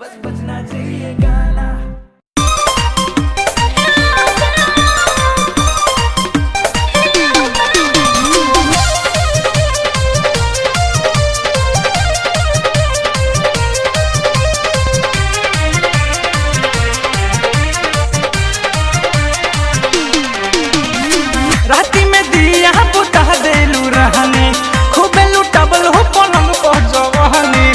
बस बजना चाहिए गाना। राती में दिया बुता देलू रहने खूबे लुटबल हो पलंग पर जवानी।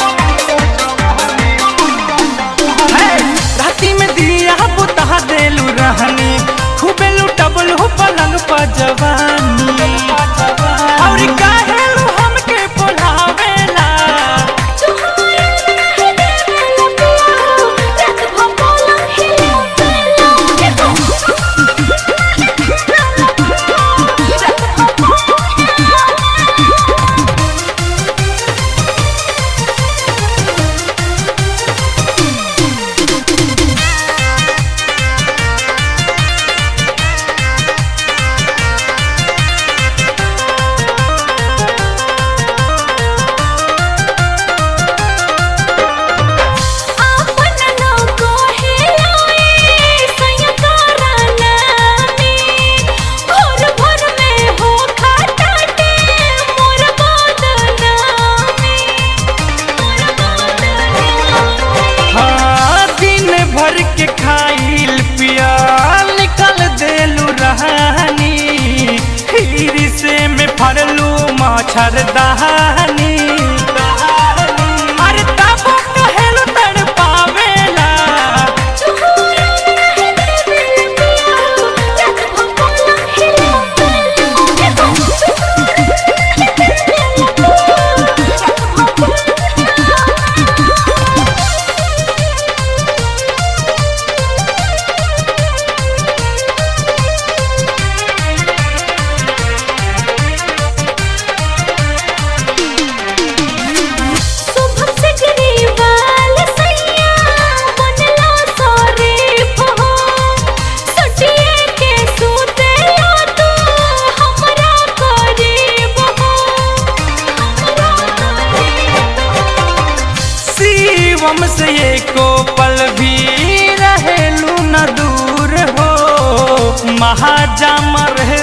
राती में दिया बुता देलू रहने खूबे लुटबल हो पलंग पर जवानी। और काहेलू हमके बोलावेला भर के खाइल पियल निकल देलू रहनी। खीरी से में फरलू मच्छरदानी। अरे तब कहेलू तड़ पावेला शिवम से एको पल भी रहेलू न दूर हो। महाजा मरहे